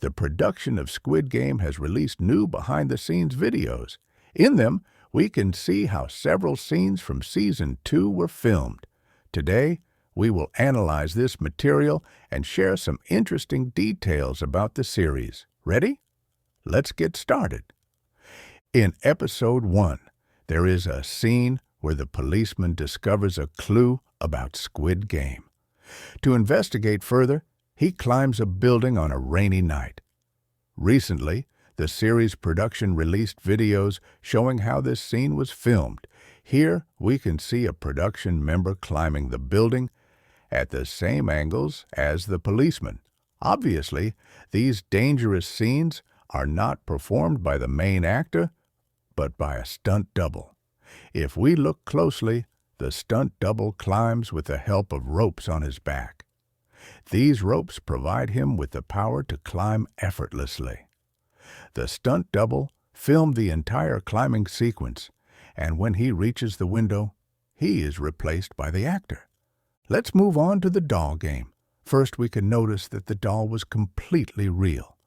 the production of Squid Game has released new behind-the-scenes videos. In them, we can see how several scenes from Season 2 were filmed. Today, we will analyze this material and share some interesting details about the series. Ready? Let's get started. In Episode 1, there is a scene where the policeman discovers a clue about Squid Game. To investigate further, he climbs a building on a rainy night. Recently, the series production released videos showing how this scene was filmed. Here, we can see a production member climbing the building at the same angles as the policeman. Obviously, these dangerous scenes are not performed by the main actor, but by a stunt double. If we look closely, the stunt double climbs with the help of ropes on his back. These ropes provide him with the power to climb effortlessly. The stunt double filmed the entire climbing sequence, and when he reaches the window, he is replaced by the actor. Let's move on to the doll game. First, we can notice that the doll was completely real.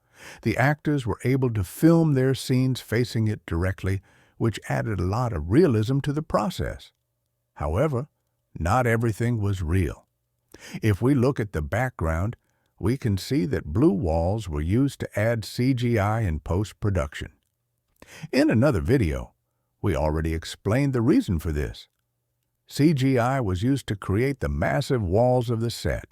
The actors were able to film their scenes facing it directly, which added a lot of realism to the process. However, not everything was real. If we look at the background, we can see that blue walls were used to add CGI in post-production. In another video, we already explained the reason for this. CGI was used to create the massive walls of the set.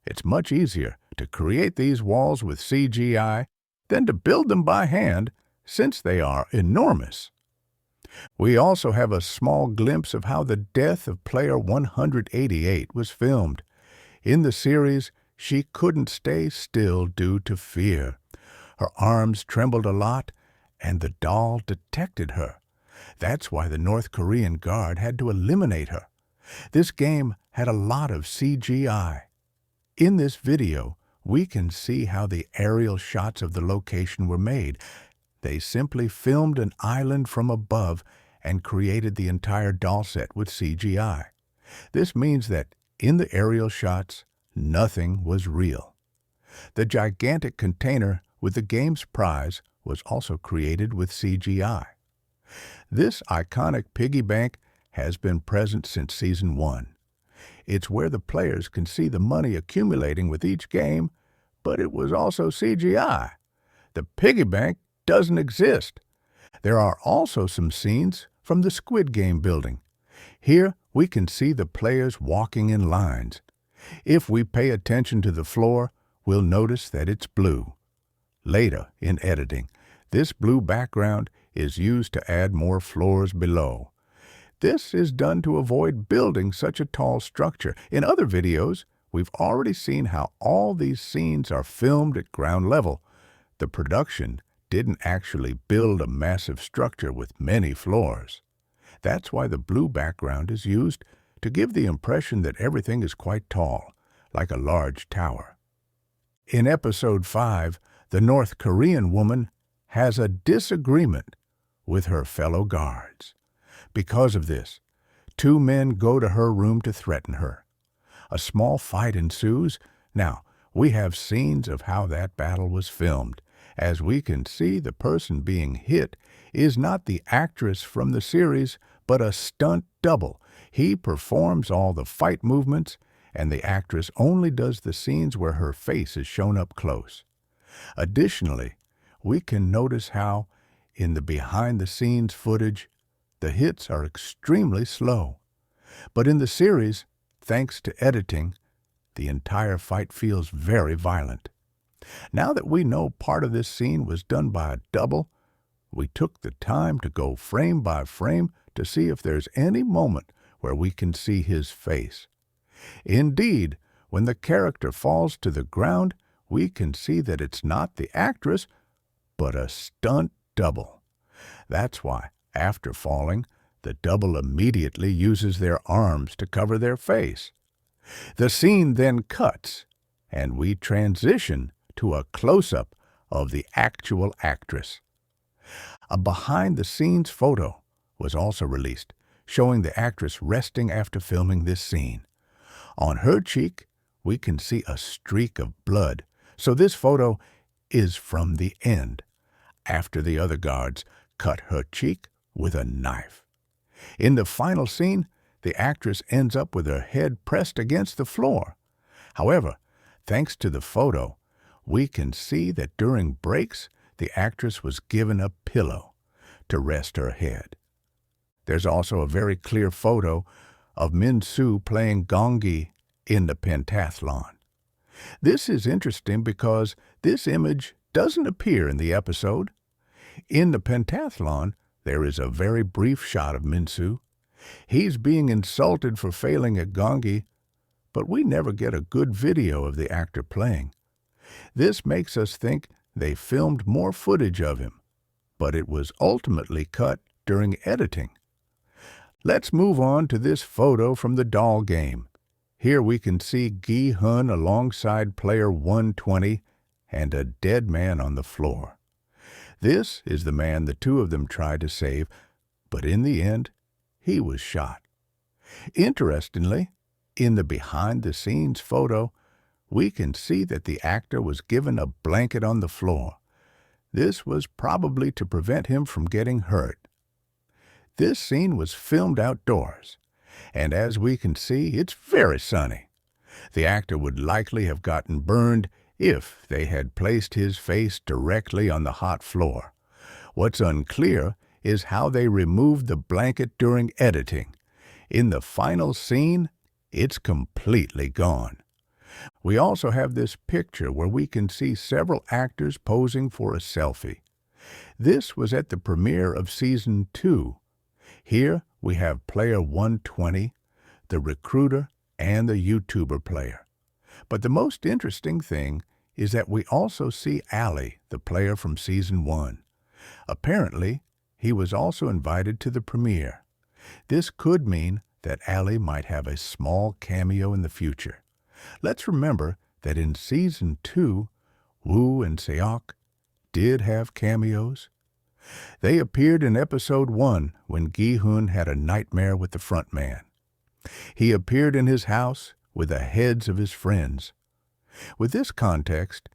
It's much easier to create these walls with CGI than to build them by hand, since they are enormous. We also have a small glimpse of how the death of player 188 was filmed. In the series, she couldn't stay still due to fear. Her arms trembled a lot, and the doll detected her. That's why the North Korean guard had to eliminate her. This game had a lot of CGI. In this video, we can see how the aerial shots of the location were made. They simply filmed an island from above and created the entire doll set with CGI. This means that in the aerial shots, nothing was real. The gigantic container with the game's prize was also created with CGI. This iconic piggy bank has been present since Season 1. It's where the players can see the money accumulating with each game, but it was also CGI. The piggy bank doesn't exist. There are also some scenes from the Squid Game building. Here we can see the players walking in lines. If we pay attention to the floor, we'll notice that it's blue. Later, in editing, this blue background is used to add more floors below. This is done to avoid building such a tall structure. In other videos, we've already seen how all these scenes are filmed at ground level. The production didn't actually build a massive structure with many floors. That's why the blue background is used to give the impression that everything is quite tall, like a large tower. In Episode 5, the North Korean woman has a disagreement with her fellow guards. Because of this, two men go to her room to threaten her. A small fight ensues. Now, we have scenes of how that battle was filmed. As we can see, the person being hit is not the actress from the series, but a stunt double. He performs all the fight movements, and the actress only does the scenes where her face is shown up close. Additionally, we can notice how, in the behind-the-scenes footage, the hits are extremely slow. But in the series, thanks to editing, the entire fight feels very violent. Now that we know part of this scene was done by a double, we took the time to go frame by frame to see if there's any moment where we can see his face. Indeed, when the character falls to the ground, we can see that it's not the actress, but a stunt double. That's why, after falling, the double immediately uses their arms to cover their face. The scene then cuts, and we transition to a close-up of the actual actress. A behind-the-scenes photo was also released, showing the actress resting after filming this scene. On her cheek, we can see a streak of blood, so this photo is from the end, after the other guards cut her cheek with a knife. In the final scene, the actress ends up with her head pressed against the floor. However, thanks to the photo, we can see that during breaks, the actress was given a pillow to rest her head. There's also a very clear photo of Min-soo playing gongi in the pentathlon. This is interesting because this image doesn't appear in the episode. In the pentathlon, there is a very brief shot of Min-soo. He's being insulted for failing at gongi, but we never get a good video of the actor playing. This makes us think they filmed more footage of him, but it was ultimately cut during editing. Let's move on to this photo from the doll game. Here we can see Gi-hun alongside player 120 and a dead man on the floor. This is the man the two of them tried to save, but in the end, he was shot. Interestingly, in the behind-the-scenes photo, we can see that the actor was given a blanket on the floor. This was probably to prevent him from getting hurt. This scene was filmed outdoors, and as we can see, it's very sunny. The actor would likely have gotten burned if they had placed his face directly on the hot floor. What's unclear is how they removed the blanket during editing. In the final scene, it's completely gone. We also have this picture where we can see several actors posing for a selfie. This was at the premiere of Season 2. Here we have player 120, the recruiter, and the YouTuber player. But the most interesting thing is that we also see Ali, the player from Season 1. Apparently, he was also invited to the premiere. This could mean that Ali might have a small cameo in the future. Let's remember that in Season 2, Woo and Seok did have cameos. They appeared in Episode 1 when Gi-hun had a nightmare with the front man. He appeared in his house with the heads of his friends. With this context,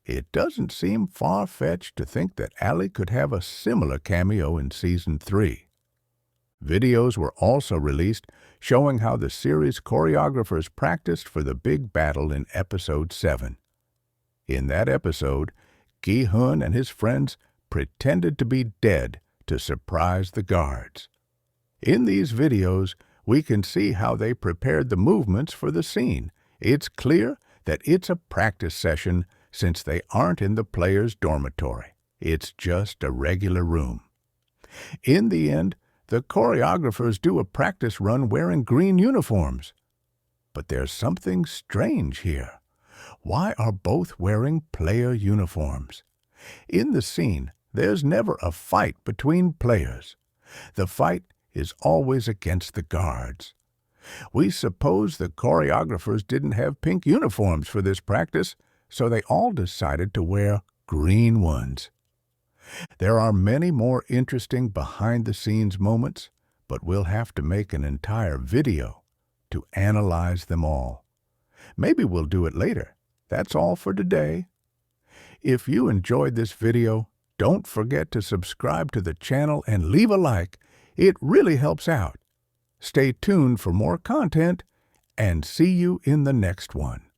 it doesn't seem far-fetched to think that Ali could have a similar cameo in Season 3. Videos were also released showing how the series choreographers practiced for the big battle in Episode 7. In that episode, Gi-hun and his friends pretended to be dead to surprise the guards. In these videos, we can see how they prepared the movements for the scene. It's clear that it's a practice session since they aren't in the players' dormitory. It's just a regular room. In the end, the choreographers do a practice run wearing green uniforms. But there's something strange here. Why are both wearing player uniforms? In the scene, there's never a fight between players. The fight is always against the guards. We suppose the choreographers didn't have pink uniforms for this practice, so they all decided to wear green ones. There are many more interesting behind-the-scenes moments, but we'll have to make an entire video to analyze them all. Maybe we'll do it later. That's all for today. If you enjoyed this video, don't forget to subscribe to the channel and leave a like. It really helps out. Stay tuned for more content, and see you in the next one.